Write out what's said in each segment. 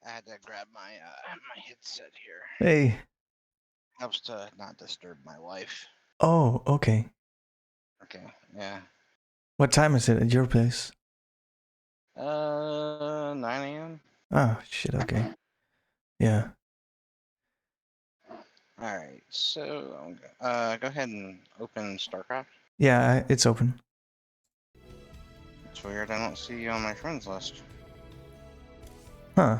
I had to grab my headset here. Hey. Helps to not disturb my wife. Oh, okay. Okay, yeah. What time is it at your place? 9 a.m. Oh, shit, okay. Yeah. All right, so go ahead and open StarCraft. Yeah, it's open. It's weird. I don't see you on my friends list. Huh.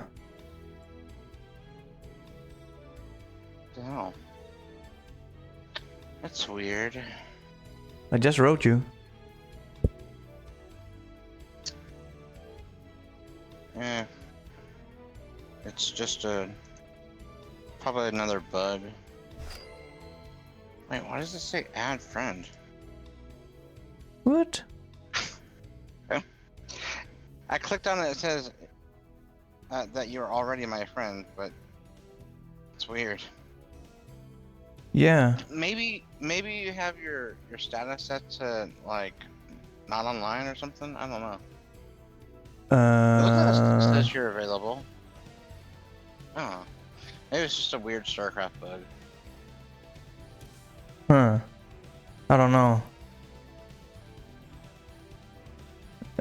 What the hell? That's weird. I just wrote you. Yeah. It's just probably another bug. Wait, why does it say add friend? What? I clicked on it. It says that you're already my friend, but it's weird. Yeah. Maybe you have your status set to like not online or something. I don't know. It looks like it says you're available. Oh, maybe it's just a weird StarCraft bug. Huh. I don't know.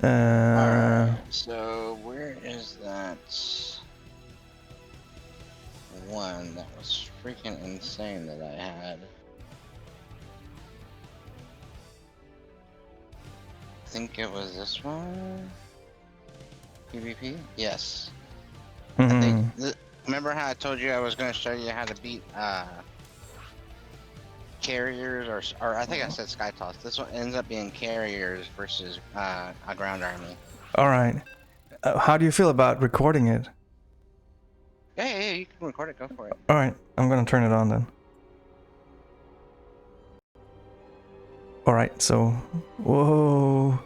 Alright, so where is that one that was freaking insane that I had? I think it was this one? PvP? Yes. I think, remember how I told you I was going to show you how to beat carriers, or I think I said Sky Toss. This one ends up being carriers versus a ground army. Alright. How do you feel about recording it? Yeah, you can record it. Go for it. Alright, I'm gonna turn it on then. Alright, so... Whoa...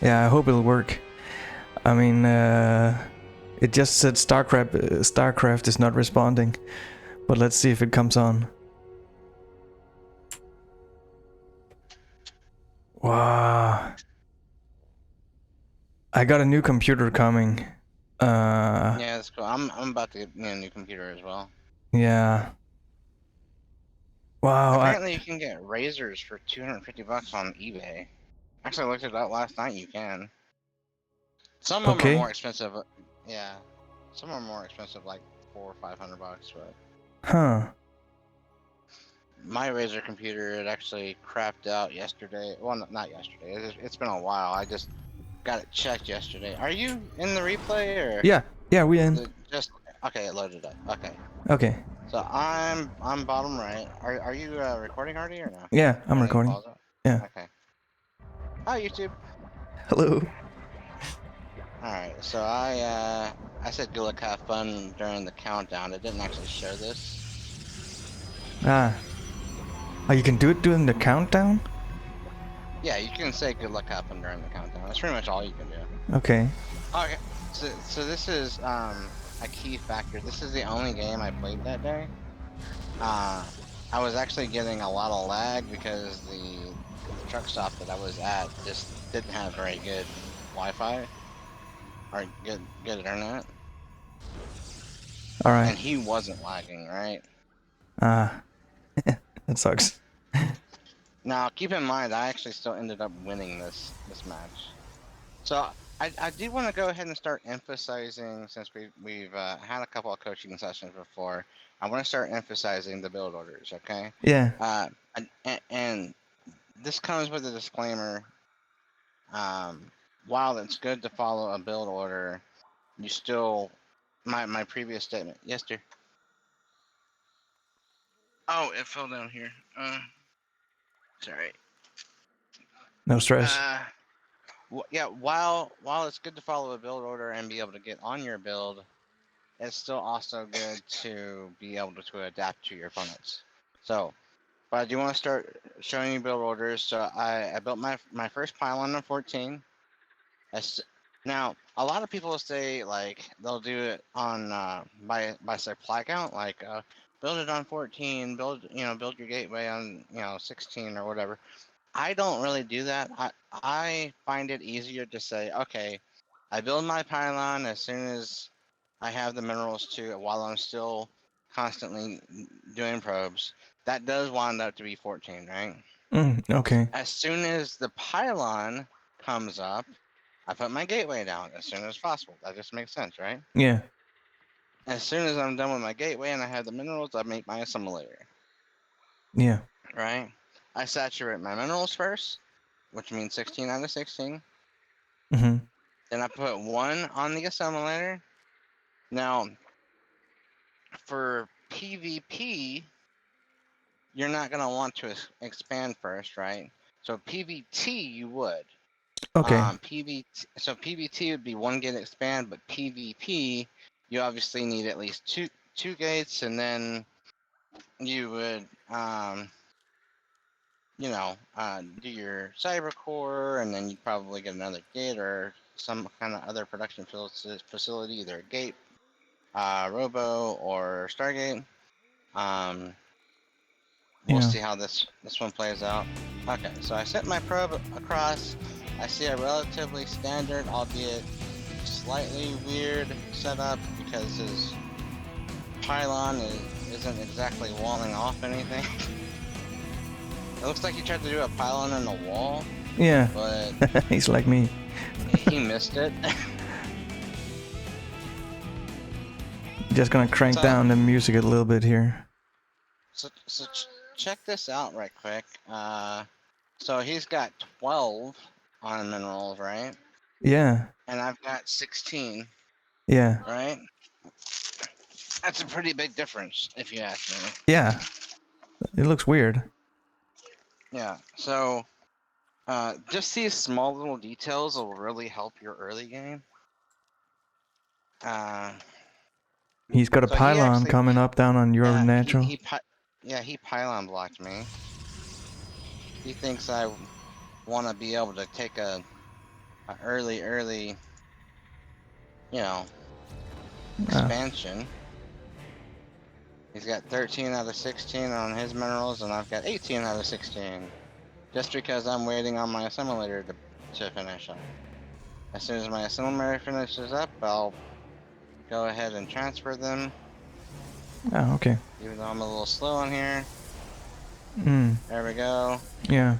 yeah, I hope it'll work. I mean, it just said StarCraft is not responding. But let's see if it comes on. Wow. I got a new computer coming. Yeah, that's cool. I'm about to get me a new computer as well. Yeah. Wow. Apparently, you can get razors for $250 on eBay. Actually, I looked it up last night. You can. Some of them are more expensive. Yeah, some are more expensive, like $400 or $500. But huh. My Razer computer, it actually crapped out yesterday. Well, not yesterday. It's been a while. I just got it checked yesterday. Are you in the replay or? Yeah, we in. Just okay. It loaded up. Okay. Okay. So I'm bottom right. Are you recording already or no? Yeah, I'm recording. Yeah. Okay. Hi YouTube. Hello. Alright, so I said good luck, have fun during the countdown. It didn't actually show this. Ah. Oh, you can do it during the countdown? Yeah, you can say good luck, have fun during the countdown. That's pretty much all you can do. Okay. Okay, so this is a key factor. This is the only game I played that day. I was actually getting a lot of lag because the truck stop that I was at just didn't have very good Wi-Fi or good internet. All right. And he wasn't lagging, right? Ah. That sucks. Now, keep in mind, I actually still ended up winning this match. So I do want to go ahead and start emphasizing, since we've had a couple of coaching sessions before, I want to start emphasizing the build orders, okay? Yeah. And this comes with a disclaimer. While it's good to follow a build order, you still, my previous statement, yes, dear. Oh, it fell down here. Sorry. No stress. Yeah, while it's good to follow a build order and be able to get on your build, it's still also good to be able to adapt to your opponents. So, but I do want to start showing you build orders. So I built my first pylon on 14. Now, a lot of people say like they'll do it on by supply count, like build it on 14, build your gateway on 16 or whatever. I don't really do that. I find it easier to say, okay, I build my pylon as soon as I have the minerals to, while I'm still constantly doing probes. That does wind up to be 14, right? Okay. As soon as the pylon comes up, I put my gateway down as soon as possible. That just makes sense, right? Yeah. As soon as I'm done with my gateway and I have the minerals, I make my assimilator, Yeah. right? I saturate my minerals first, which means 16 out of 16. Mm-hmm. Then I put 1 on the assimilator. Now, for PvP, you're not going to want to expand first, right? So PvT, you would. Okay. So PvT would be 1 gate expand, but PvP, you obviously need at least two gates, and then you would do your cyber core, and then you'd probably get another gate or some kind of other production facility, either a gate, robo, or Stargate. We'll Yeah. see how this one plays out. Okay, so I set my probe across. I see a relatively standard, albeit slightly weird setup because his pylon isn't exactly walling off anything. It looks like he tried to do a pylon in the wall, Yeah. but He's like me. he missed it. Just gonna crank so, down the music a little bit here. check this out right quick. So he's got 12 on minerals, right? Yeah. And I've got 16, Yeah. right? That's a pretty big difference, if you ask me. Yeah. It looks weird. Yeah. So, just these small little details will really help your early game. Uh, He's got a so he pylon actually, coming up down on your yeah, natural. he pylon blocked me. He thinks I want to be able to take a early, you know, Uh, expansion. He's got 13 out of 16 on his minerals, and I've got 18 out of 16. Just because I'm waiting on my assimilator to finish up. As soon as my assimilator finishes up, I'll go ahead and transfer them. oh, okay. Even though I'm a little slow on here. Mm. There we go. Yeah.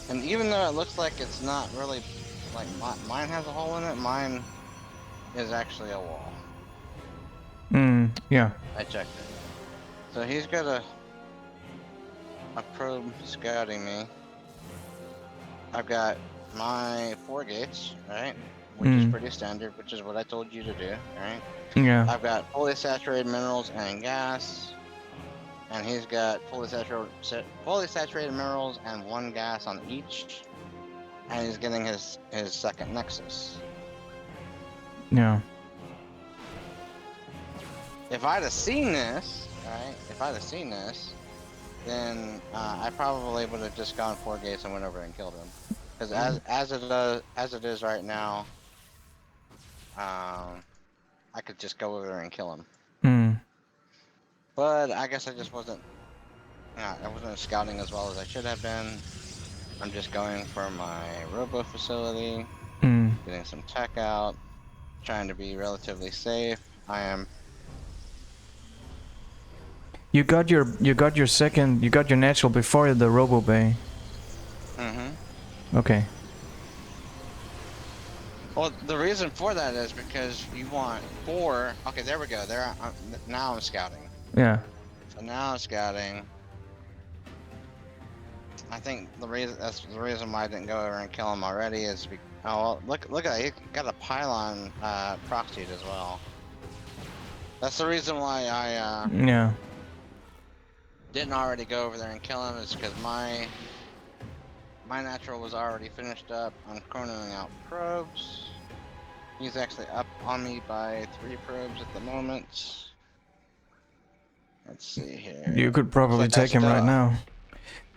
And even though it looks like it's not really, like mine has a hole in it, mine is actually a wall. Yeah. I checked it. So he's got a probe scouting me. I've got my 4 gates, right? Which is pretty standard, which is what I told you to do, right? Yeah. I've got fully saturated minerals and gas. And he's got fully saturated minerals and 1 gas on each. And he's getting his second nexus. Yeah. If I'd have seen this, right? If I'd have seen this, then I probably would have just gone 4 gates and went over and killed him. Because as it is right now, I could just go over there and kill him. But I guess I just wasn't. I wasn't scouting as well as I should have been. I'm just going for my robo facility, getting some tech out, trying to be relatively safe. I am. You got your natural before the robo bay. Okay. Well, the reason for that is because you want 4. Okay, there we go. Now I'm scouting. Yeah. So now I'm scouting. I think that's the reason why I didn't go over and kill him already is well, look at he got a pylon proxied as well. That's the reason why I Yeah. didn't already go over there and kill him, is because my natural was already finished up. I'm chronoing out probes. He's actually up on me by 3 probes at the moment. Let's see here. You could probably Looks like take him right now.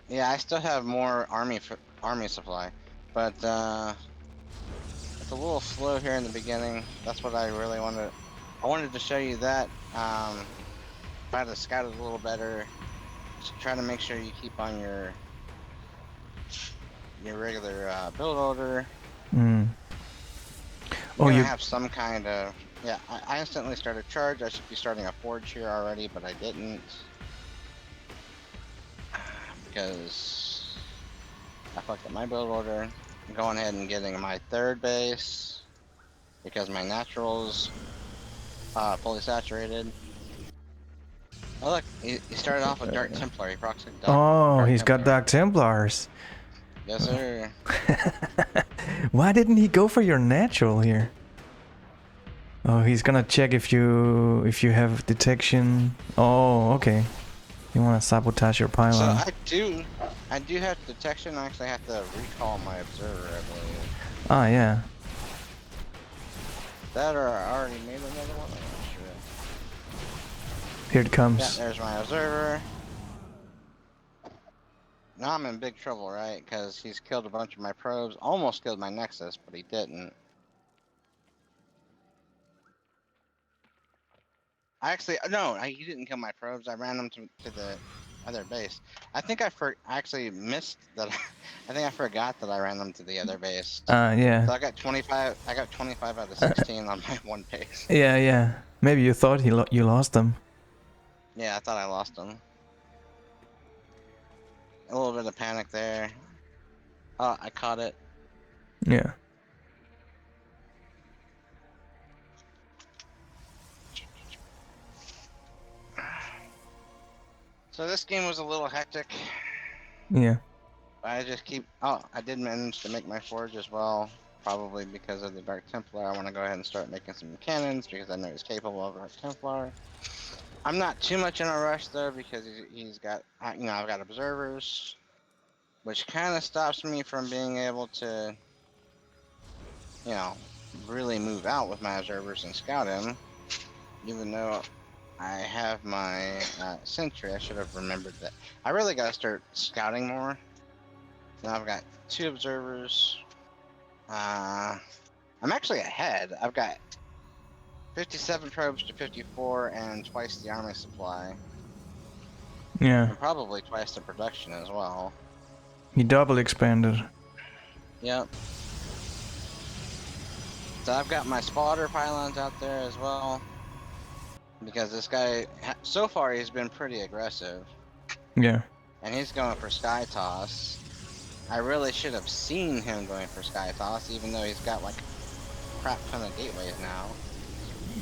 Yeah, I still have more army supply, but it's a little slow here in the beginning. That's what I really wanted. I wanted to show you that. Try to scout it a little better. Just try to make sure you keep on your your regular build order. Mm. You're Oh, gonna you. have some kind of yeah. I instantly started charge. I should be starting a forge here already, but I didn't because I fucked up my build order. I'm going ahead and getting my third base because my naturals fully saturated. Oh look, he started off with Dark Templar. He proxied Oh, Dark he's got Templar. Dark Templars. Yes, sir. Why didn't he go for your natural here? Oh, he's gonna check if you have detection. Oh, okay. You want to sabotage your So pylon. I do have detection. I actually have to recall my observer, I believe. Ah, yeah. That or I already made another one. I'm not sure. Here it Yeah, comes. there's my observer. Now I'm in big trouble, right? Because he's killed a bunch of my probes. Almost killed my Nexus, but he didn't. He didn't kill my probes. I ran them to the other base. I think I actually missed that. I think I forgot that I ran them to the other base. Yeah. So I got 25. I got 25 out of 16 on my one base. Yeah, yeah. Maybe you thought you lost them. Yeah, I thought I lost them. A little bit of panic there. Oh, I caught it. Yeah. So this game was a little hectic. Yeah. I just keep. Oh, I did manage to make my forge as well. Probably because of the Dark Templar. I want to go ahead and start making some cannons because I know he's capable of Dark Templar. I'm not too much in a rush though because he's got. I've got observers, which kind of stops me from being able to, you know, really move out with my observers and scout him. Even though I have my sentry, I should have remembered that. I really got to start scouting more. Now I've got 2 observers. I'm actually ahead. I've got 57 probes to 54 and twice the army supply. Yeah. And probably twice the production as well. He double expanded. Yep. So I've got my spotter pylons out there as well. Because this guy, so far he's been pretty aggressive. Yeah. And he's going for Sky Toss. I really should have seen him going for Sky Toss, even though he's got like crap ton of gateways now.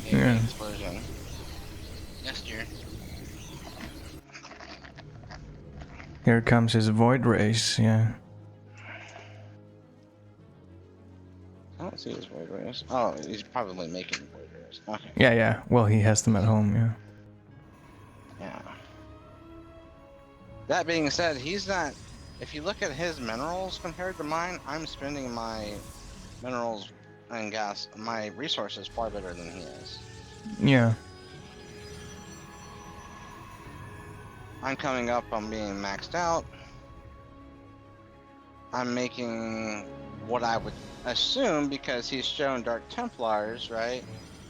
Gateway Yeah. explosion. Gesture. Here comes his void race. Yeah. I don't see his void rays. Oh, he's probably making void rays. Okay. Yeah, yeah. Well, he has them at home. Yeah. Yeah. That being said, he's not. If you look at his minerals compared to mine, I'm spending my minerals and gas, my resources far better than he is. Yeah. I'm coming up on being maxed out. I'm making what I would assume, because he's shown Dark Templars, right,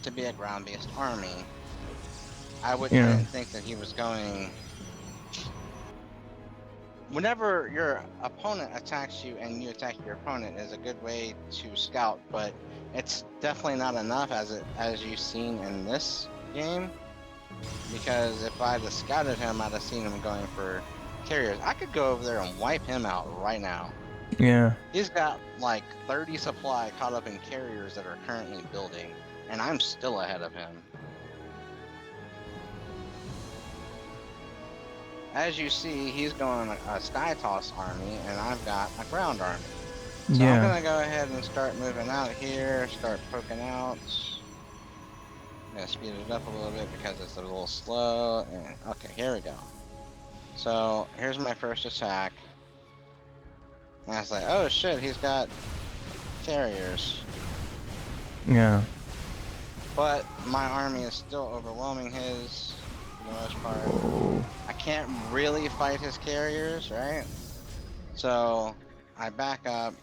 to be a ground-based army. I didn't think that he was going. Whenever your opponent attacks you and you attack your opponent is a good way to scout, but it's definitely not enough as you've seen in this game. Because if I'd have scouted him, I'd have seen him going for carriers. I could go over there and wipe him out right now. Yeah. He's got like 30 supply caught up in carriers that are currently building, and I'm still ahead of him. As you see, he's going a Sky Toss army, and I've got a ground army. So I'm gonna go ahead and start moving out here, start poking out. I'm gonna speed it up a little bit because it's a little slow. And okay, here we go. So here's my first attack. And I was like, oh shit, he's got carriers. Yeah. But my army is still overwhelming his, for the most part. Oh. I can't really fight his carriers, right? So I back up.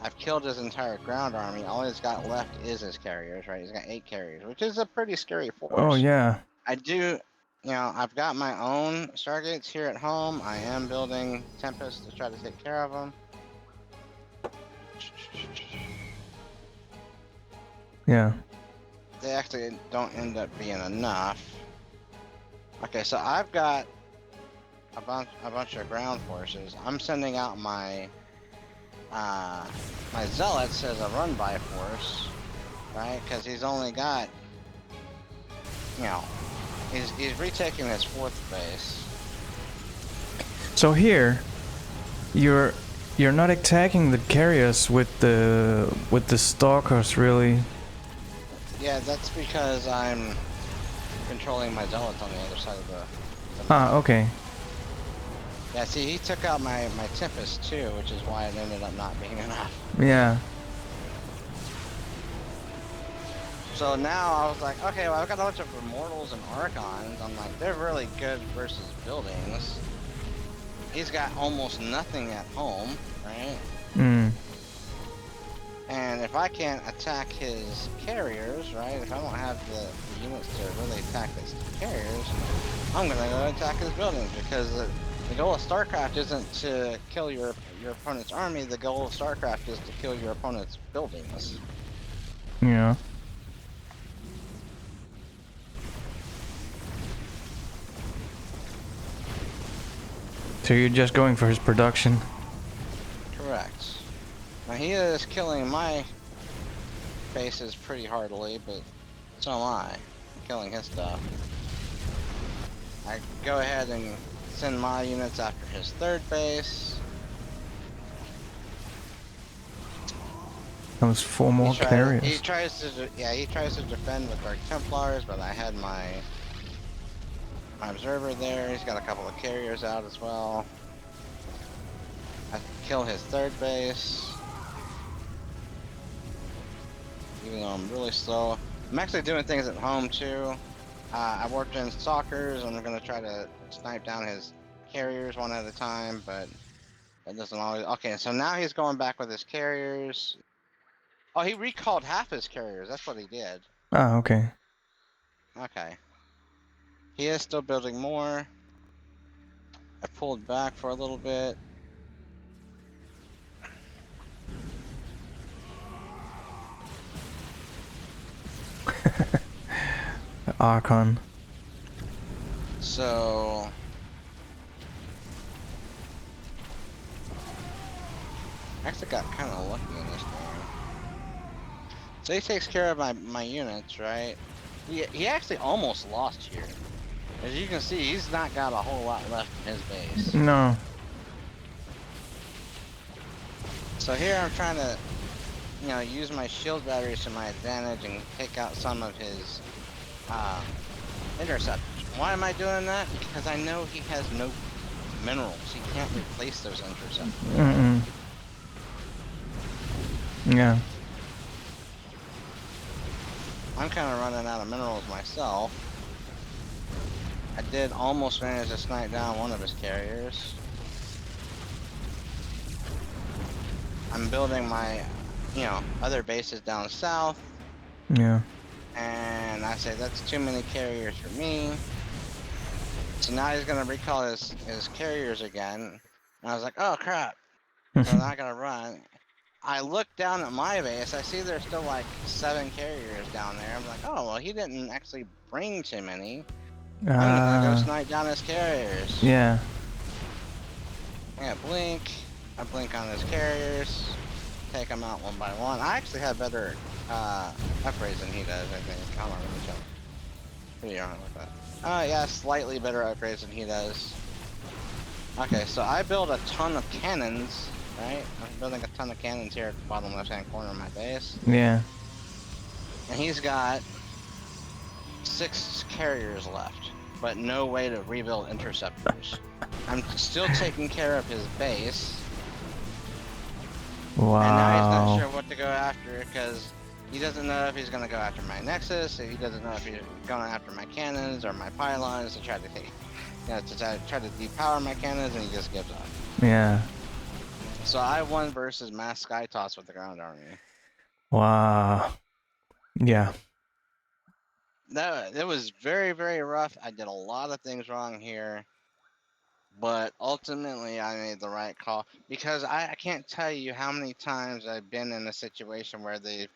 I've killed his entire ground army. All he's got left is his carriers, right? He's got 8 carriers, which is a pretty scary force. Oh yeah. I do, I've got my own Stargates here at home. I am building Tempest to try to take care of them. Yeah. they actually don't end up being enough. Okay, so I've got a bunch of ground forces. I'm sending out my my zealots as a run by force, right? Because he's only got, you know, he's retaking his 4th base. So here, you're not attacking the carriers with the stalkers, really. Yeah, that's because I'm controlling my zealots on the other side of the Ah, map. okay. Yeah, see, he took out my Tempest too, which is why it ended up not being enough. Yeah. So now I was like, okay, well, I've got a bunch of Immortals and Archons. I'm like, they're really good versus buildings. He's got almost nothing at home, right? Hmm. And if I can't attack his carriers, right? If I don't have the units to really attack his carriers, I'm gonna go attack his buildings, because the goal of StarCraft isn't to kill your opponent's army. The goal of StarCraft is to kill your opponent's buildings. Yeah. So you're just going for his production. Correct. Now he is killing my bases pretty heartily, but so am I. I'm killing his stuff. I go ahead and send my units after his 3rd base. That was 4 more carriers. He tries to defend with Dark Templars, but I had my observer there. He's got a couple of carriers out as well. I kill his 3rd base, even though I'm really slow. I'm actually doing things at home too. I worked in stalkers, and I'm gonna try to snipe down his carriers one at a time, but that doesn't always. Okay, so now he's going back with his carriers. Oh, he recalled half his carriers. That's what he did. Ah, okay. Okay. He is still building more. I pulled back for a little bit. Archon. So I actually got kind of lucky in this game. So he takes care of my units, right? He actually almost lost here. As you can see, he's not got a whole lot left in his base. No. So here I'm trying to, use my shield batteries to my advantage and take out some of his interceptors. Why am I doing that? Because I know he has no minerals. He can't replace those interceptors. Mm-mm. Yeah. I'm kind of running out of minerals myself. I did almost manage to snipe down one of his carriers. I'm building my, other bases down south. Yeah. And I say, that's too many carriers for me. So now he's gonna recall his carriers again. And I was like, oh crap. So now I gotta run. I look down at my base, I see there's still like 7 carriers down there. I'm like, oh, well, he didn't actually bring too many. I'm gonna go snipe down his carriers. Yeah. Yeah, blink. I blink on his carriers. Take them out one by one. I actually have better upgrades than he does, I think. Hold on, let me check. Pretty wrong with that. Yeah, slightly better upgrades than he does. Okay, so I build a ton of cannons, right? I'm building a ton of cannons here at the bottom left-hand corner of my base. Yeah. And he's got 6 carriers left, but no way to rebuild interceptors. I'm still taking care of his base. Wow. And now he's not sure what to go after, because he doesn't know if he's going to go after my Nexus, he doesn't know if he's going after my cannons or my pylons to try to take, try to depower my cannons, and he just gives up. Yeah. So I won versus mass sky toss with the ground army. Wow. Yeah. No, it was very, very rough. I did a lot of things wrong here, but ultimately I made the right call, because I can't tell you how many times I've been in a situation where they've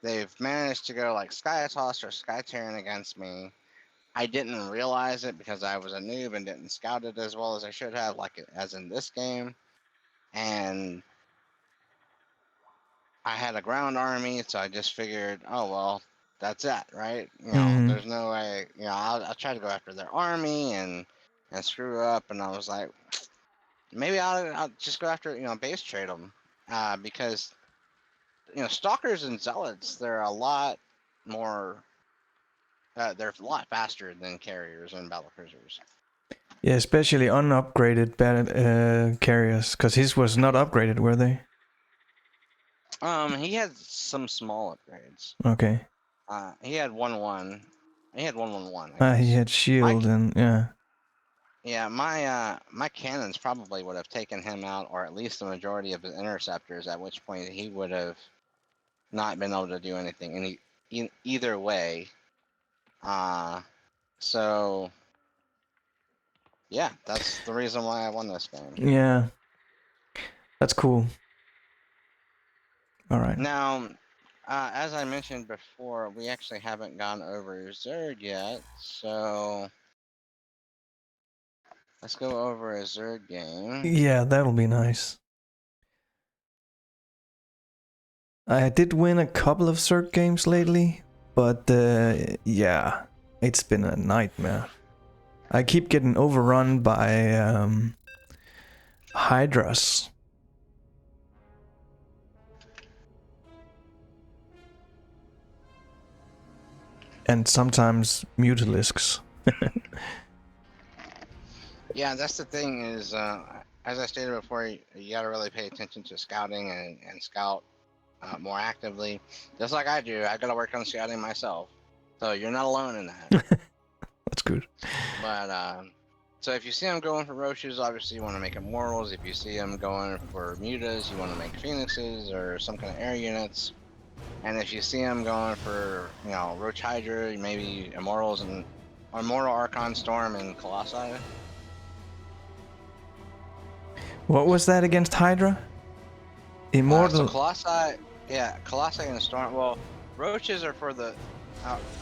they've managed to go like Sky Toss or Sky Terran against me. I didn't realize it because I was a noob and didn't scout it as well as I should have, like as in this game. And I had a ground army, so I just figured, oh well, that's it, right? Mm. There's no way. I'll try to go after their army and screw up. And I was like, maybe I'll just go after base trade them, because stalkers and zealots they're a lot more. They're a lot faster than carriers and battlecruisers. Yeah, especially unupgraded carriers, because his was not upgraded, were they? He had some small upgrades. Okay. He had 1-1. He had 1-1-1, I He guess. had shield and yeah. Yeah, my cannons probably would have taken him out, or at least the majority of his interceptors. At which point he would have not been able to do anything either way. So yeah, that's the reason why I won this game. Yeah. That's cool. All right. Now, as I mentioned before, we actually haven't gone over Zerg yet, so let's go over a Zerg game. Yeah, that'll be nice. I did win a couple of Zerg games lately, but yeah, it's been a nightmare. I keep getting overrun by Hydras. And sometimes Mutilisks. Yeah, that's the thing is, as I stated before, you got to really pay attention to scouting and scout more actively. Just like I do, I got to work on scouting myself. So you're not alone in that. That's good. But, so if you see them going for Roaches, obviously you want to make Immortals. If you see them going for Mutas, you want to make Phoenixes or some kind of air units. And if you see them going for, Roach Hydra, maybe Immortals and Immortal Archon Storm and Colossi. What was that against Hydra? Immortal. So Colossi, yeah, Colossi and Storm. Well, Roaches are for the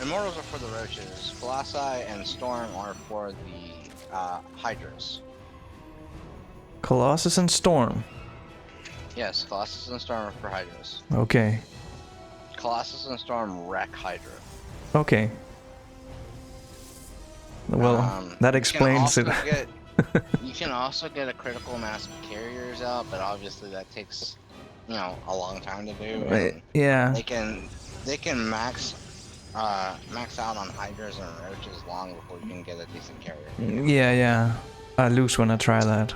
Immortals are for the Roaches. Colossi and Storm are for the Hydras. Colossus and Storm. Yes, Colossus and Storm are for Hydras. Okay. Colossus and Storm wreck Hydra. Okay. Well, that explains it. You can also get a critical mass of carriers out, but obviously that takes, a long time to do. Right. Yeah. They can max out on Hydras and Roaches long before you can get a decent carrier. Yeah. I lose when I try that.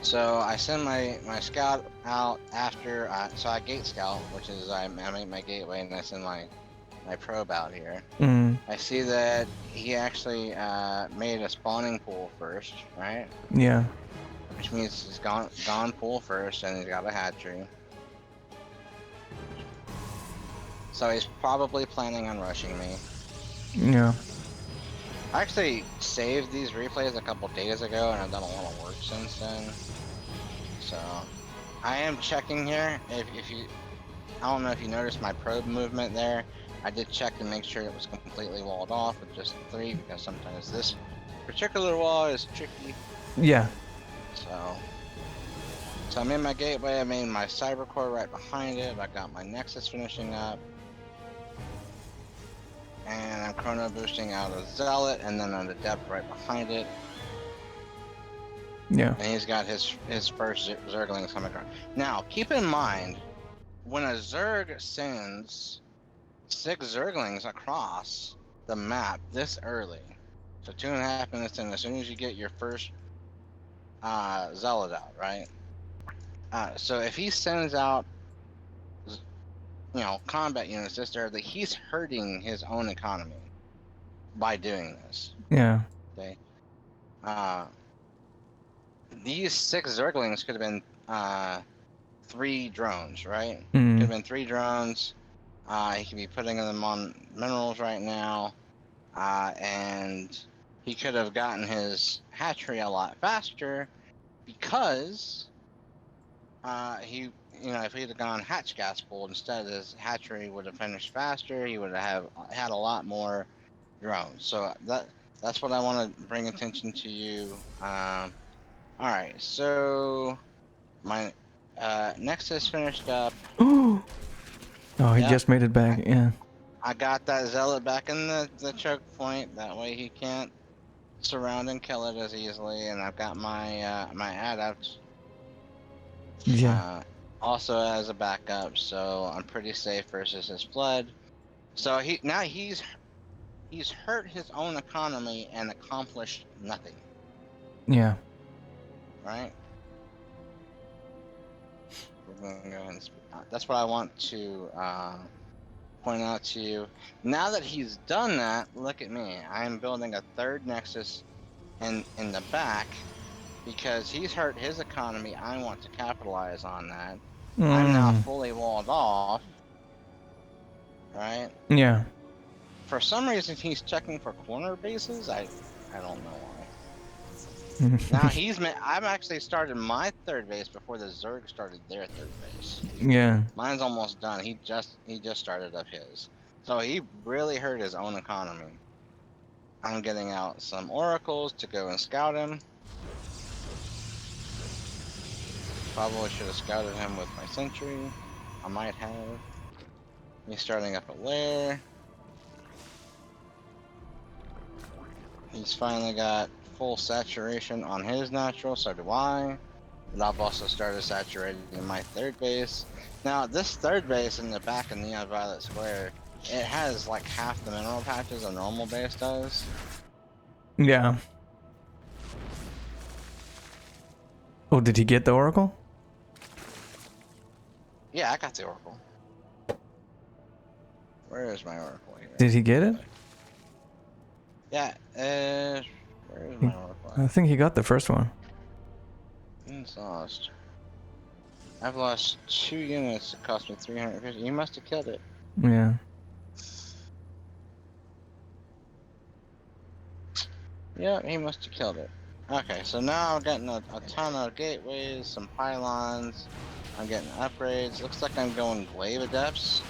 So I send my scout out after, so I gate scout, which is I make my gateway and I send my probe out here. Mm. I see that he actually made a spawning pool first, right? Yeah. Which means he's gone pool first and he's got a hatchery. So he's probably planning on rushing me. Yeah. I actually saved these replays a couple days ago and I've done a lot of work since then. So I am checking here. If you, I don't know if you noticed my probe movement there. I did check to make sure it was completely walled off with just 3 because sometimes this particular wall is tricky. Yeah. So I'm in my gateway. I made my cyber core right behind it. I got my nexus finishing up. And I'm chrono boosting out a zealot and then an adept right behind it. Yeah. And he's got his first zerglings coming across. Now, keep in mind, when a zerg sends 6 zerglings across the map this early, so 2.5 minutes in, as soon as you get your first zealot out, right? So if he sends out, combat units this early, he's hurting his own economy by doing this. Yeah. Okay. These 6 zerglings could have been 3 drones, right? Could have been 3 drones. He could be putting them on minerals right now, and he could have gotten his hatchery a lot faster because he, if he'd have gone hatch gas bolt instead, his hatchery would have finished faster. He would have had a lot more drones. So that's what I want to bring attention to you. All right, so my Nexus finished up. Oh, he Yep, just made it back. Yeah. I got that zealot back in the choke point. That way he can't surround and kill it as easily. And I've got my my adept Yeah. also as a backup, so I'm pretty safe versus his flood. So he's hurt his own economy and accomplished nothing. Yeah. Right? We're gonna go ahead and that's what I want to point out to you. Now that he's done that, look at me. I'm building a third nexus in the back because he's hurt his economy. I want to capitalize on that. I'm now fully walled off. Right? Yeah. For some reason, he's checking for corner bases. I don't know why. Now I've actually started my third base before the Zerg started their third base. Yeah. Mine's almost done. He just started up his. So he really hurt his own economy. I'm getting out some oracles to go and scout him. Probably should have scouted him with my sentry. I might have. He's starting up a lair. He's finally got full saturation on his natural, so do I. And I've also started saturating in my third base. Now, this third base in the back of Neon Violet Square, it has like half the mineral patches a normal base does. Yeah. Oh, did he get the oracle? Yeah, I got the oracle. Where is my oracle here? Did he get it? Yeah, where is my oracle? I think he got the first one. He's lost. I've lost 2 units. It cost me 350. You must have killed it. Yeah. Yeah, he must have killed it. Okay, so now I'm getting a ton of gateways, some pylons. I'm getting upgrades. Looks like I'm going Glaive Adepts.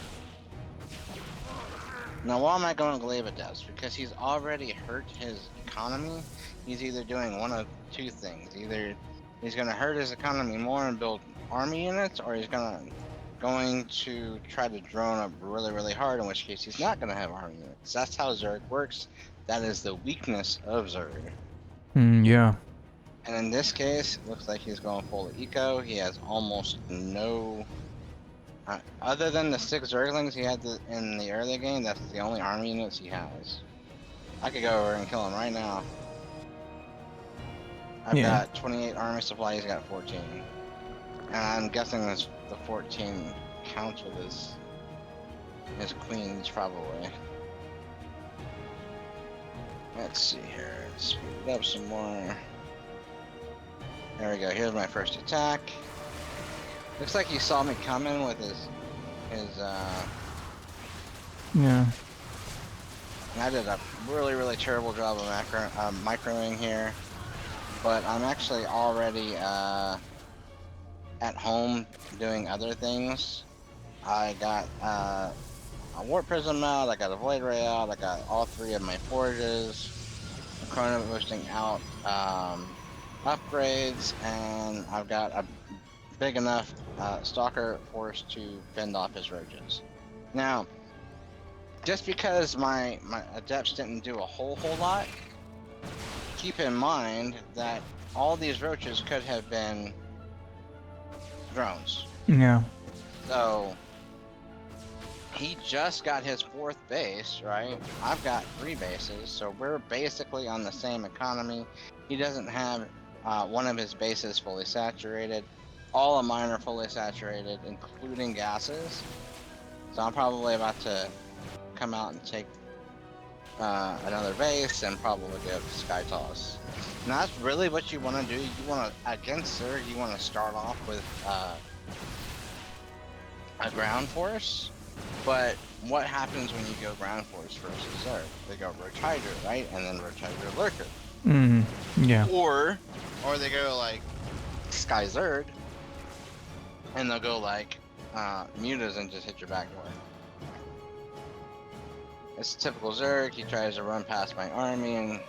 Now, why am I going Glaive Adepts? Because he's already hurt his economy. He's either doing one of two things. Either he's going to hurt his economy more and build army units, or he's going to try to drone up really, really hard, in which case he's not going to have army units. That's how Zerg works. That is the weakness of Zerg. Yeah. And in this case, it looks like he's going full eco. He has almost no... other than the 6 Zerglings he had in the early game, that's the only army units he has. I could go over and kill him right now. I've got 28 army supply, he's got 14. And I'm guessing the 14 counts with his queens, probably. Let's see here. Speed it up some more. There we go. Here's my first attack. Looks like he saw me coming with his Yeah. I did a really, really terrible job of microing here, but I'm actually already at home doing other things. I got a warp prism out, I got a void ray out, I got all 3 of my forges, chrono boosting out upgrades, and I've got a big enough stalker force to fend off his roaches. Now, just because my adepts didn't do a whole lot, keep in mind that all these roaches could have been drones. Yeah. So he just got his 4th base, right? I've got 3 bases, so we're basically on the same economy. He doesn't have one of his bases fully saturated. All of mine are fully saturated, including gases. So I'm probably about to come out and take another base and probably go to Sky Toss. Now that's really what you want to do. You want to, against Zerg, you want to start off with a ground force. But what happens when you go ground force versus Zerg? They go Roach Hydra, right? And then Roach Hydra Lurker. Yeah. Or they go like Sky Zerg, and they'll go like mutas and just hit your back door. It's typical Zerg. He tries to run past my army, and I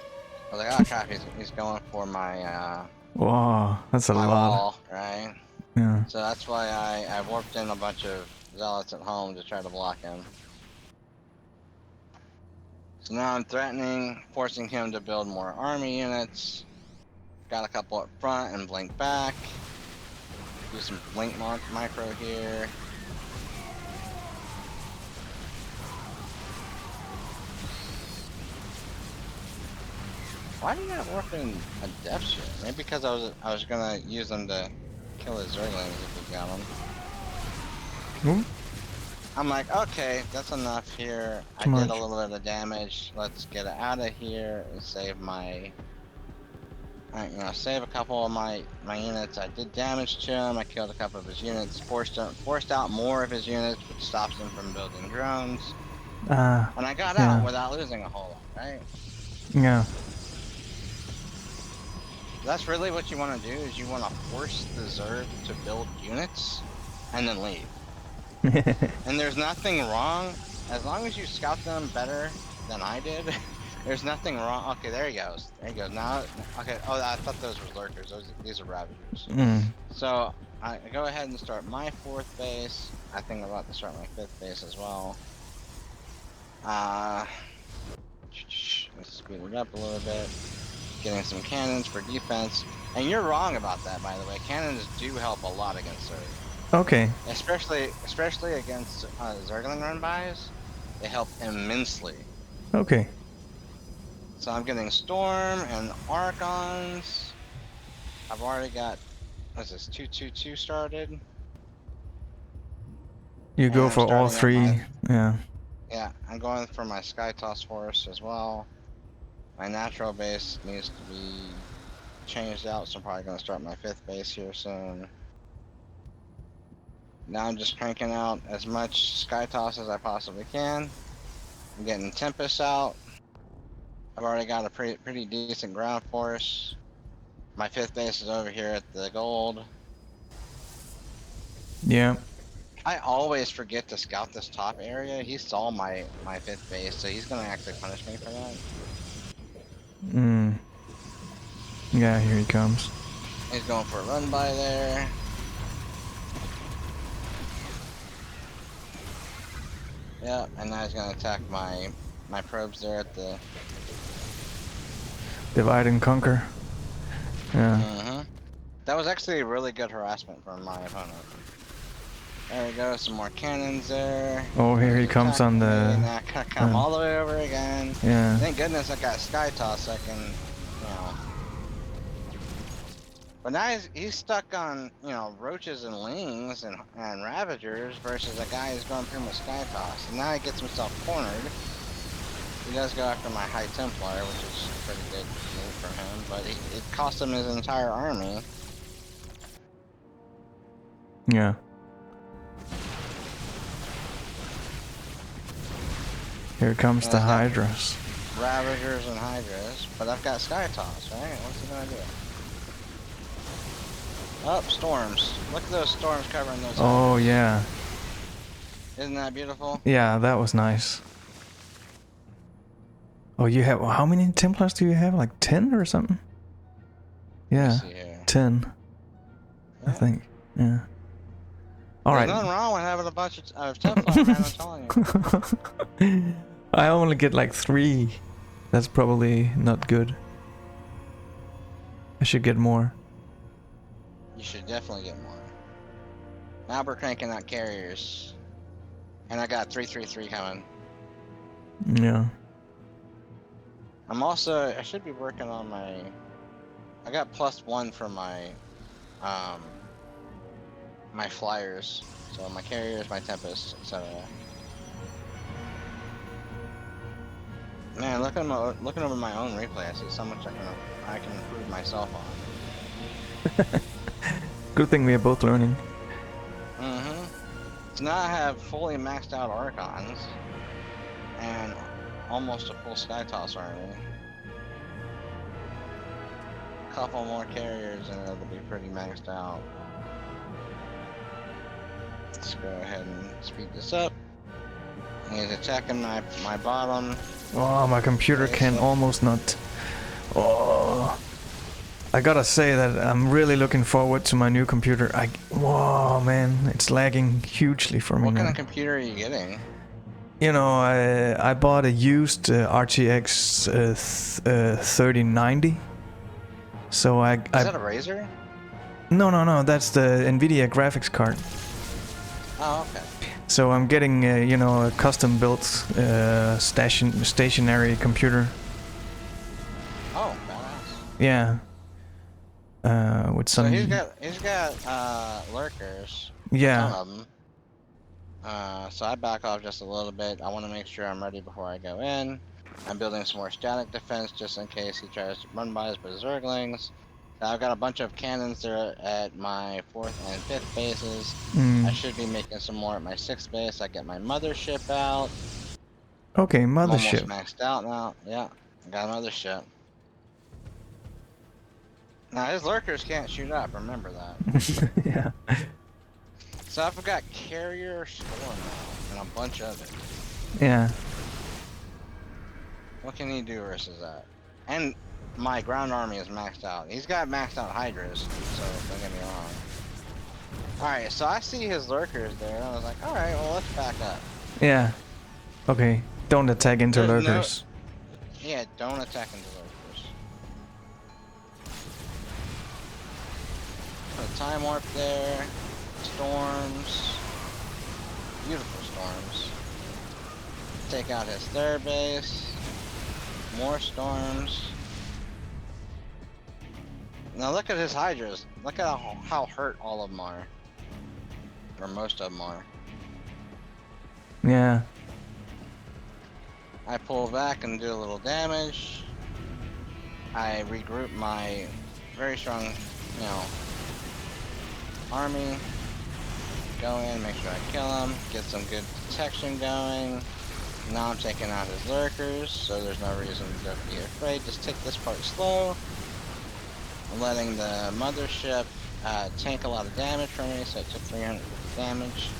was like, oh crap, he's going for my Wow, that's a my lot. wall, right? Yeah. So that's why I warped in a bunch of zealots at home to try to block him. So now I'm threatening, forcing him to build more army units. Got a couple up front and blink back. Do some blink micro here. Why do you have orphan a death shit? Maybe because I was gonna use them to kill his Zerglings if we got them. Hmm? I'm like, okay, that's enough here. I Too did much. a little bit of damage. Let's get it out of here and save my. Save a couple of my units. I did damage to him. I killed a couple of his units. Forced out more of his units, which stops him from building drones. And I got out Yeah. without losing a whole lot, right? Yeah. That's really what you want to do, is you want to force the Zerg to build units and then leave. And there's nothing wrong, as long as you scout them better than I did, there's nothing wrong. Okay, there he goes. There he goes. Now, okay, oh, I thought those were lurkers. These are ravagers. So, I go ahead and start my 4th base. I think I'm about to start my 5th base as well. Let's speed it up a little bit. Getting some cannons for defense. And you're wrong about that, by the way. Cannons do help a lot against Zerg. Okay. Especially against Zergling run-bys. They help immensely. Okay. So I'm getting Storm and Archons. I've already got, what's this, 222 started. You And go I'm for all starting up 3. Yeah. Yeah, I'm going for my Sky Toss Force as well. My natural base needs to be changed out, so I'm probably going to start my 5th base here soon. Now I'm just cranking out as much Sky Toss as I possibly can. I'm getting Tempest out. I've already got a pretty decent ground force. My 5th base is over here at the gold. Yeah. I always forget to scout this top area. He saw my 5th base, so he's gonna actually punish me for that. Yeah, here he comes. He's going for a run by there. Yeah, and now he's gonna attack my probes there at the. Divide and conquer. Yeah. That was actually a really good harassment from my opponent. There we go, some more cannons there. Oh, here he comes on the. Now I gotta come all the way over again. Yeah. Thank goodness I got Sky Toss, so I can, you know. But now he's stuck on, roaches and lings and ravagers versus a guy who's going pretty much Sky Toss. And now he gets himself cornered. He does go after my High Templar, which is a pretty good move for him, but it cost him his entire army. Yeah. Here comes the Hydras. Ravagers and Hydras, but I've got Sky Toss, right? What's he gonna do? Oh, storms. Look at those storms covering those. Oh, Hydras. yeah. Isn't that beautiful? Yeah, that was nice. Oh, you have, how many Templars do you have? Like 10 or something? Yeah, 10. Yeah. I think, yeah. Alright. There's nothing wrong with having a bunch of Templars, man, I'm telling you. I only get like 3. That's probably not good. I should get more. You should definitely get more. Now we're cranking out carriers. And I got 333 coming. Yeah. I should be working on I got +1 for my flyers. So my carriers, my Tempest, etc. Man, looking over my own replay, I see so much I can improve myself on. Good thing we are both learning. So now I have fully maxed out Archons and almost a full Sky Toss army. A couple more carriers and it'll be pretty maxed out. Let's go ahead and speed this up. He's attacking my bottom. Oh, my computer Okay, can so almost not. Oh, I gotta say that I'm really looking forward to my new computer. Whoa, man, it's lagging hugely for me what kind now. of computer are you getting? You know, I bought a used RTX 3090. So Is that a Razer? no, that's the Nvidia graphics card. Oh, okay. So I'm getting, you know, a custom built stationary computer. Oh, badass. Yeah. With So he's some. got lurkers, a ton Yeah. of them. So I back off just a little bit. I want to make sure I'm ready before I go in. I'm building some more static defense just in case he tries to run by us with Zerglings. So I've got a bunch of cannons there at my 4th and 5th bases. I Mm. should be making some more at my 6th base. I get my mothership out. Okay, I'm almost mothership. maxed out now. Yeah, I got a mothership. Now his lurkers can't shoot up, remember that. Yeah. So I've got carrier storm now, and a bunch of it. Yeah. What can he do versus that? And my ground army is maxed out. He's got maxed out Hydras, so don't get me wrong. Alright, so I see his lurkers there, and I was like, alright, well, let's back up. Yeah. Okay. Don't attack into There's no... lurkers. Yeah, don't attack into lurkers. Put a time warp there. Storms. Beautiful storms. Take out his 3rd base. More storms. Now look at his Hydras. Look at how hurt all of them are. Or most of them are. Yeah. I pull back and do a little damage. I regroup my very strong, you know, army. Go in, make sure I kill him. Get some good detection going. Now I'm taking out his lurkers, so there's no reason to be afraid. Just take this part slow. I'm letting the mothership tank a lot of damage for me, so it took 300 damage.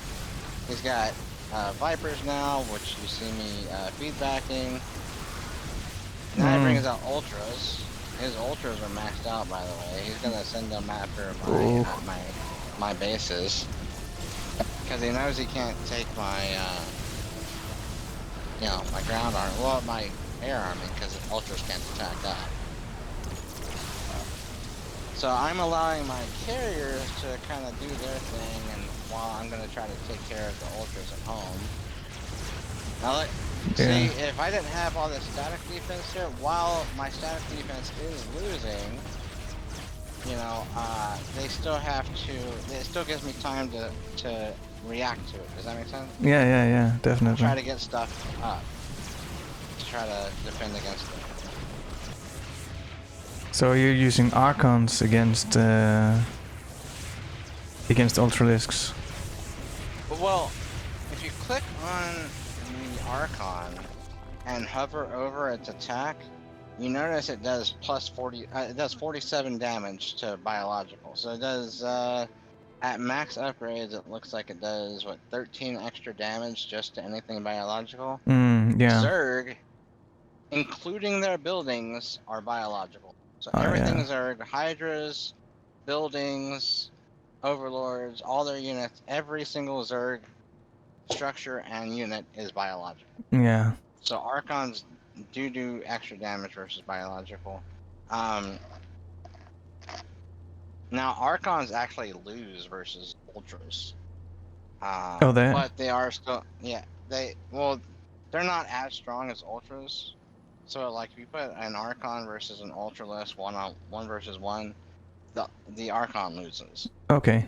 He's got Vipers now, which you see me feedbacking. Now he brings out Ultras. His Ultras are maxed out, by the way. He's gonna send them after my bases. Because he knows he can't take my, you know, my ground army. Well, my air army, because the Ultras can't attack that. So I'm allowing my carriers to kind of do their thing, and while I'm going to try to take care of the Ultras at home. Now, see, if I didn't have all this static defense here, while my static defense is losing, you know, they still have to, it still gives me time to react to it. Does that make sense? Yeah, definitely. Try to get stuff up to try to defend against it. So you're using Archons against Ultralisks. Well, if you click on the Archon and hover over its attack, you notice it does plus 40. It does 47 damage to biological. So it does at max upgrades. It looks like it does what 13 extra damage just to anything biological. Yeah. Zerg, including their buildings, are biological. So everything Zerg, Hydras, buildings, Overlords, all their units, every single Zerg structure and unit is biological. Yeah. So Archons do extra damage versus biological. Now Archons actually lose versus Ultras. But they are still, yeah, they're not as strong as Ultras. So like if you put an Archon versus an Ultralist one versus one, the Archon loses. Okay.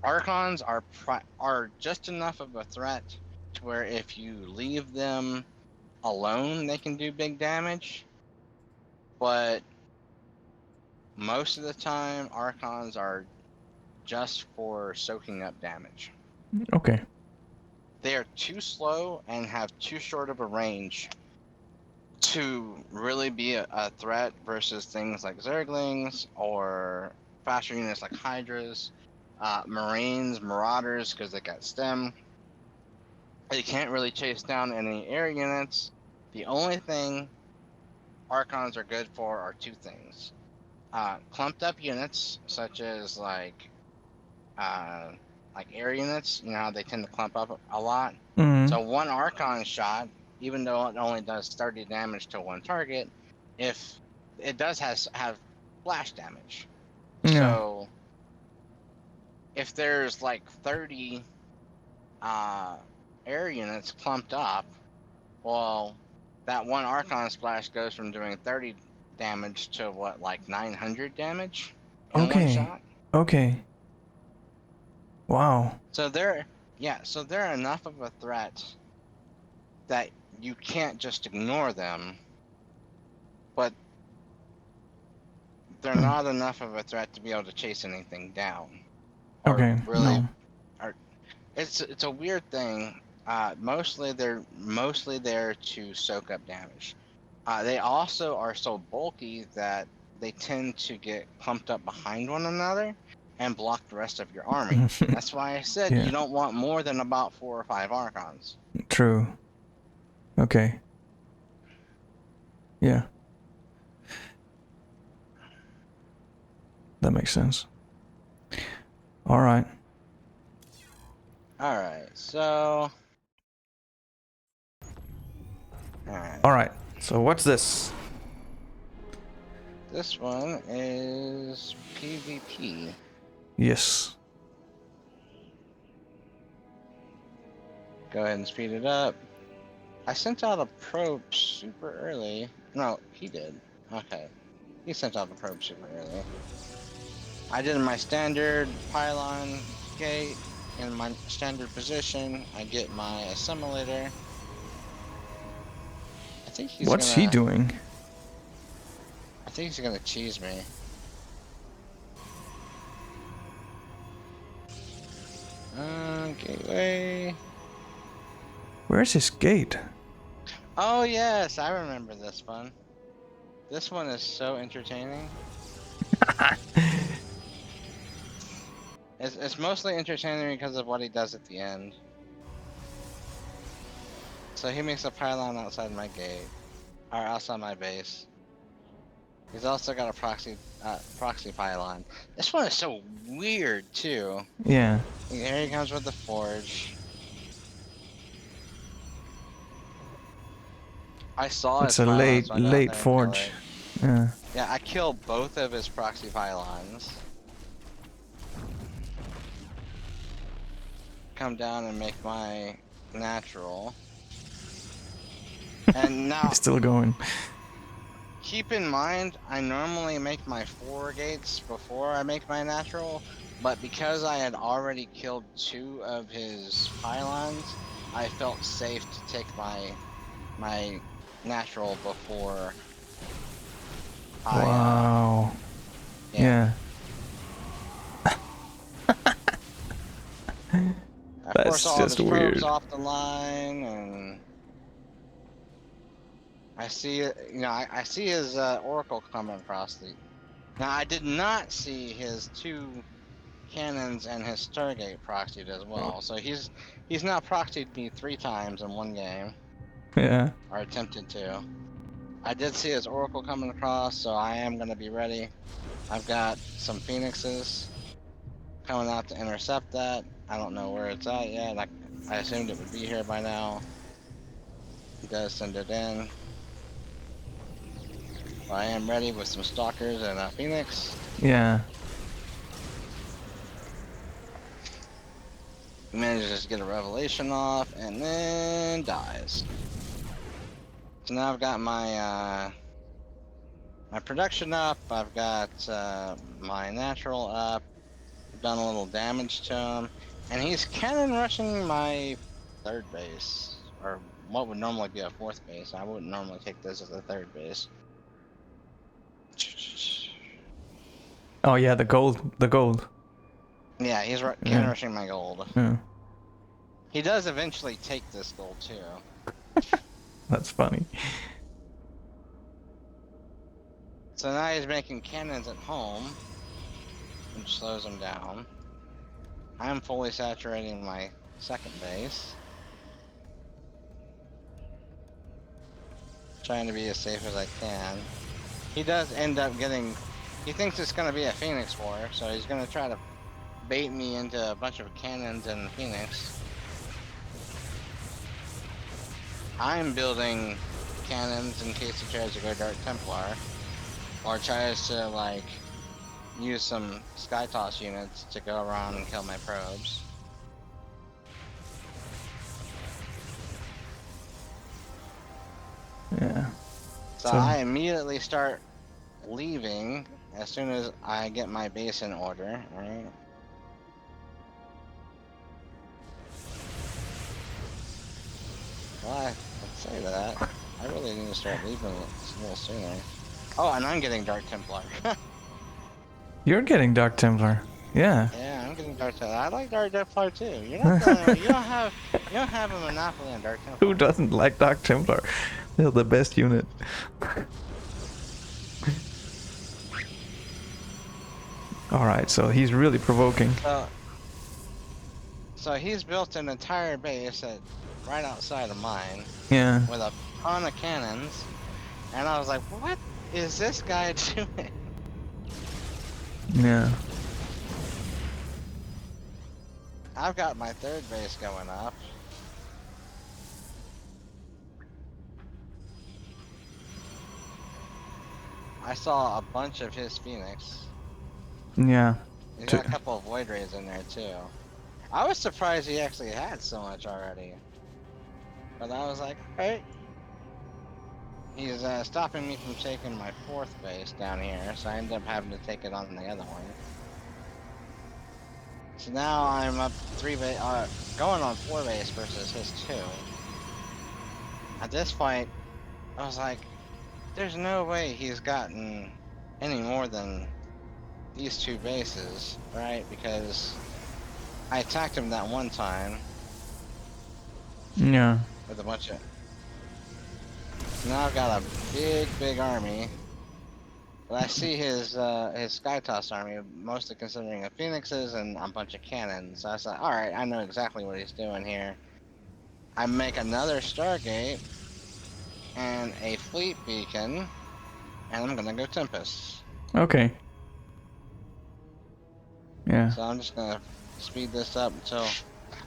Archons are just enough of a threat to where if you leave them alone, they can do big damage. But most of the time, Archons are just for soaking up damage. Okay. They are too slow and have too short of a range to really be a threat versus things like Zerglings or faster units like Hydras, Marines, Marauders, because they got STEM. You can't really chase down any air units. The only thing Archons are good for are two things. Clumped up units, such as like air units, you know how they tend to clump up a lot. So one Archon shot, even though it only does 30 damage to one target, if it does have splash damage. Yeah. So if there's like 30 air units clumped up, well, that one Archon splash goes from doing 30 damage to what, like 900 damage in one Okay. shot? Okay. Wow. So they're enough of a threat that you can't just ignore them, but they're Hmm. not enough of a threat to be able to chase anything down. Or Okay. really, No. or it's a weird thing. Mostly they're there to soak up damage. They also are so bulky that they tend to get clumped up behind one another and block the rest of your army. That's why I said Yeah. you don't want more than about 4 or 5 Archons. True. Okay. Yeah. That makes sense. All right. Alright, so... Alright. All right. So what's this? This one is PvP. Yes. Go ahead and speed it up. I sent out a probe super early. No, he did. Okay. He sent out the probe super early. I did my standard pylon gate in my standard position. I get my assimilator. I think he's What's he gonna... doing? I think he's gonna cheese me. Gateway. Where's his gate? Oh yes, I remember this one. This one is so entertaining. It's mostly entertaining because of what he does at the end. So he makes a pylon outside my gate, or outside my base. He's also got a proxy pylon. This one is so weird too. Yeah. Here he comes with the forge. I saw It's his a pylon, so I go out late there and kill forge. it. Yeah. Yeah, I killed both of his proxy pylons. Come down and make my natural. And now, He's still going. keep in mind, I normally make my 4 gates before I make my natural, but because I had already killed 2 of his pylons, I felt safe to take my natural before I, Wow. Yeah. I force That's all of just his probes weird. off the line, and I see, I see his oracle coming across the... Now, I did not see his 2 cannons and his Stargate proxied as well. So he's now proxied me 3 times in one game, Yeah. or attempted to. I did see his oracle coming across, so I am going to be ready. I've got some phoenixes coming out to intercept that. I don't know where it's at yet. I assumed it would be here by now. He does send it in. I am ready with some stalkers and a phoenix. Yeah. He manages to get a revelation off and then dies. So now I've got my my production up. I've got my natural up. I've done a little damage to him, and he's cannon rushing my 3rd base, or what would normally be a 4th base. I wouldn't normally take this as a 3rd base. Oh yeah, the gold. The gold. Yeah, he's cannon Yeah. rushing my gold. Yeah. He does eventually take this gold too. That's funny. So now he's making cannons at home. which slows him down. I'm fully saturating my second base. Trying to be as safe as I can. He does end up getting... He thinks it's going to be a Phoenix War, so he's going to try to bait me into a bunch of cannons and Phoenix. I'm building cannons in case he tries to go Dark Templar. Or tries to, like, use some Sky Toss units to go around and kill my probes. Yeah. So I immediately start leaving as soon as I get my base in order, right? Well, I'd say that. I really need to start leaving a little sooner. Oh, and I'm getting Dark Templar. You're getting Dark Templar. Yeah. Yeah, I'm getting Dark Templar. I like Dark Templar too. You're not the only one. You don't have a monopoly on Dark Templar. Who doesn't like Dark Templar? They're the best unit. Alright, so he's really provoking. So he's built an entire base right outside of mine. Yeah. With a ton of cannons. And I was like, what is this guy doing? Yeah. I've got my third base going up. I saw a bunch of his Phoenix. Yeah. He's got a couple of Void Rays in there too. I was surprised he actually had so much already. But I was like, alright. He's stopping me from taking my fourth base down here, so I end up having to take it on the other one. So now I'm up going on 4 base versus his 2. At this point, I was like, there's no way he's gotten any more than these 2 bases, right? Because I attacked him that one time. Yeah. With a bunch of... Now I've got a big army. But I see his Sky Toss army, mostly consisting of Phoenixes and a bunch of cannons. So I was like, alright, I know exactly what he's doing here. I make another Stargate and a Fleet Beacon, and I'm gonna go Tempest. Okay. Yeah. So I'm just gonna speed this up until...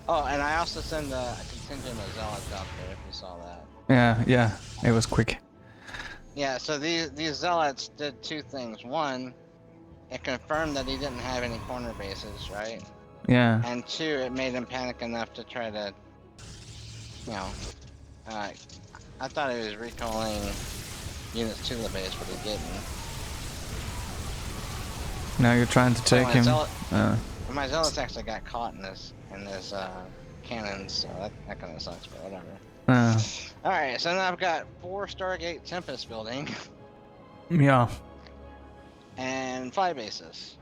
Oh, and I also send a contingent of Zealots out there, if you saw that. Yeah, it was quick. Yeah, so these Zealots did 2 things. One, it confirmed that he didn't have any corner bases, right? Yeah. And 2, it made him panic enough to try to, you know, I thought he was recalling units to the base, but he didn't. Now you're trying to take him. My Zealots actually got caught in this cannons, so that kind of sucks, but whatever. Alright, so now I've got 4 Stargate Tempest building. Yeah. And 5 bases.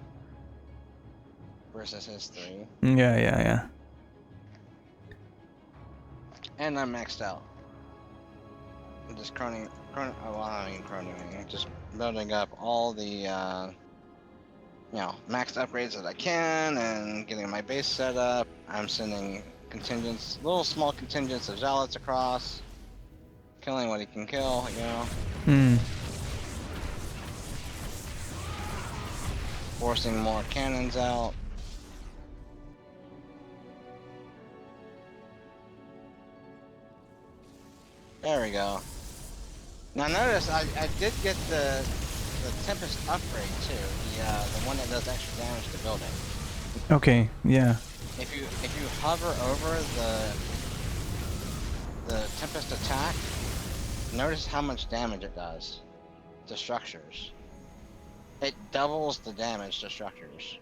Versus his 3. Yeah. And I'm maxed out. I'm just croning, just building up all the, maxed upgrades that I can, and getting my base set up. I'm sending contingents, little small contingents of Zealots across. Killing what he can kill, Forcing more cannons out. There we go. Now notice I did get the Tempest upgrade too, the one that does extra damage to building. Okay, yeah. If you hover over the Tempest attack, notice how much damage it does to structures. It doubles the damage to structures.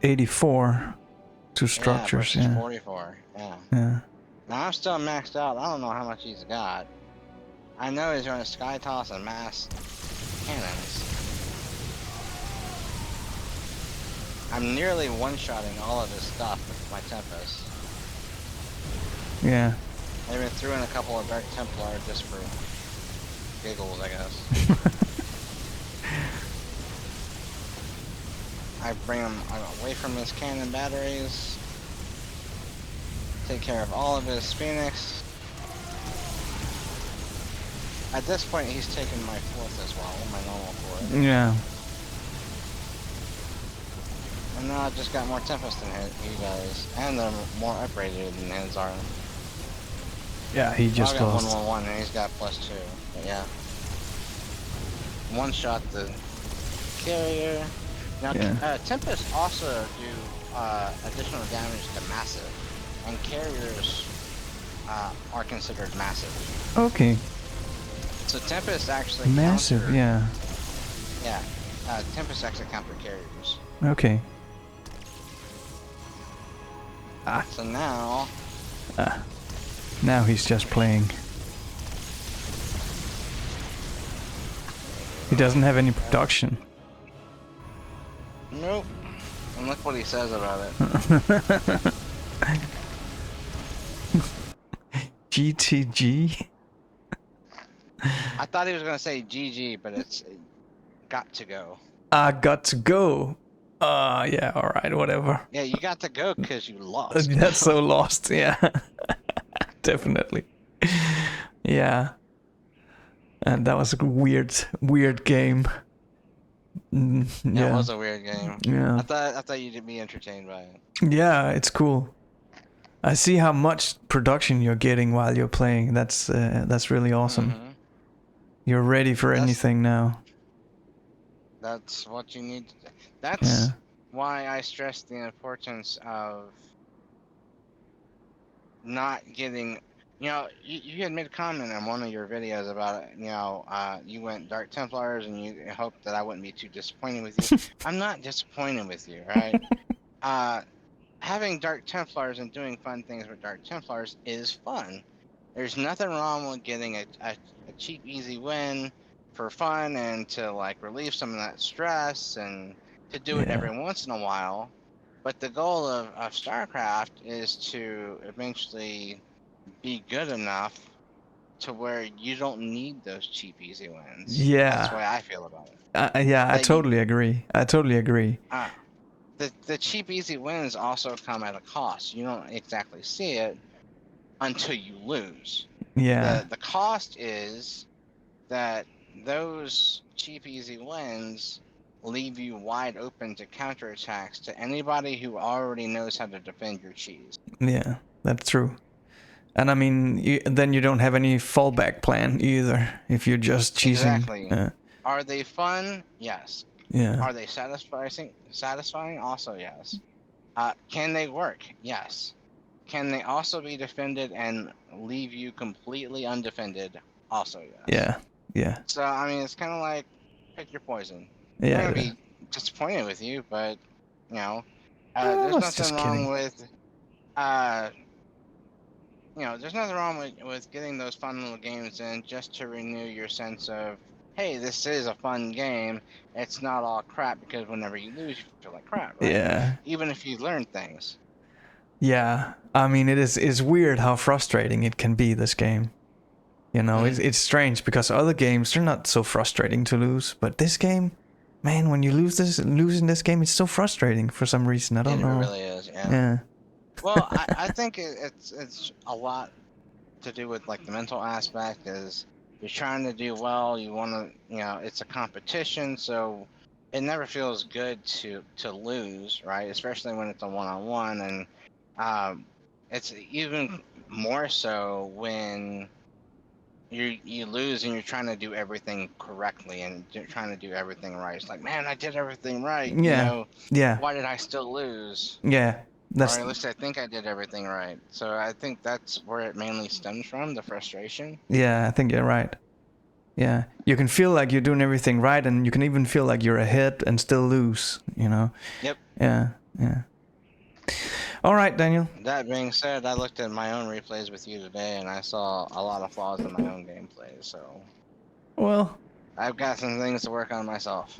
84 to structures, yeah. yeah. 44, yeah. Yeah. Now I'm still maxed out. I don't know how much he's got. I know he's running Sky Toss and mass cannons. I'm nearly one-shotting all of his stuff with my Tempest. Yeah. I even threw in a couple of Dark Templar just for giggles, I guess. I bring him away from his cannon batteries. Take care of all of his Phoenix. At this point, he's taken my 4th as well, my normal 4th. Yeah. And now I've just got more Tempest than he does. And they're more upgraded than his are. Yeah, he just I got lost. 111 and he's got +2. But yeah. One shot the carrier. Now, Yeah. Tempest also do additional damage to massive. And carriers are considered massive. Okay. So Tempest actually Massive, counter, yeah. Yeah. Tempest actually counter carriers. Okay. So now... Now he's just playing. He doesn't have any production. Nope. And look what he says about it. GTG? I thought he was going to say GG, but it's got to go. I got to go. Yeah, alright, whatever. Yeah, you got to go because you lost. That's so lost, yeah. Definitely. Yeah. And that was a weird game. Yeah, Yeah. it was a weird game. Yeah. I thought you'd be entertained by it. Yeah, it's cool. I see how much production you're getting while you're playing. That's really awesome. Mm-hmm. You're ready for anything now. That's what you need. That's Yeah. why I stress the importance of not getting. You know, you had made a comment on one of your videos about it. You know, you went Dark Templars and you hoped that I wouldn't be too disappointed with you. I'm not disappointed with you, right? Having Dark Templars and doing fun things with Dark Templars is fun. There's nothing wrong with getting a cheap, easy win for fun and to like relieve some of that stress and to do it every once in a while. But the goal of StarCraft is to eventually be good enough to where you don't need those cheap, easy wins. Yeah. That's the way I feel about it. Yeah, I totally agree. The cheap, easy wins also come at a cost. You don't exactly see it until you lose. Yeah. The cost is that those cheap, easy wins leave you wide open to counterattacks to anybody who already knows how to defend your cheese. Yeah, that's true. And I mean, then you don't have any fallback plan either if you're just cheesing. Exactly. Are they fun? Yes. Yeah. Are they satisfying? Also, yes. Can they work? Yes. Can they also be defended and leave you completely undefended? Also, yes. Yeah. Yeah. So, I mean, it's kind of like pick your poison. Yeah. I'm going to be disappointed with you, but, you know, I was there's just nothing wrong kidding. with, there's nothing wrong with getting those fun little games in just to renew your sense of, hey, this is a fun game. It's not all crap, because whenever you lose, you feel like crap, right? Yeah. Even if you learn things. Yeah. I mean, it's weird how frustrating it can be, this game. You know, it's strange because other games, they're not so frustrating to lose, but this game, man, when you lose in this game, it's so frustrating for some reason. I don't know. It really is, yeah. Yeah. Well, I think it's a lot to do with like the mental aspect. Is you're trying to do well, you want to, it's a competition, so it never feels good to lose, right? Especially when it's a one-on-one, and it's even more so when you lose and you're trying to do everything correctly and you're trying to do everything right. It's like, man, I did everything right. Yeah. Yeah. Why did I still lose? Yeah. Or at least I think I did everything right. So I think that's where it mainly stems from, the frustration. Yeah, I think you're right. Yeah, you can feel like you're doing everything right, and you can even feel like you're ahead and still lose, you know? Yep. Yeah, yeah. All right, Daniel. That being said, I looked at my own replays with you today, and I saw a lot of flaws in my own gameplay, so... Well... I've got some things to work on myself.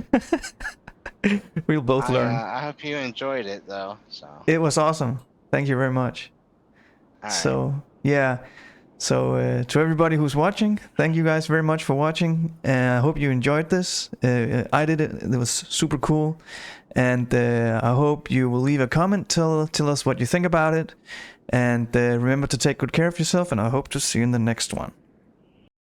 We'll both learn. I hope you enjoyed it, though, so... It was awesome. Thank you very much. All right. So, yeah. So to everybody who's watching, thank you guys very much for watching. I hope you enjoyed this. I did it. It was super cool. And I hope you will leave a comment, tell us what you think about it. And remember to take good care of yourself, and I hope to see you in the next one.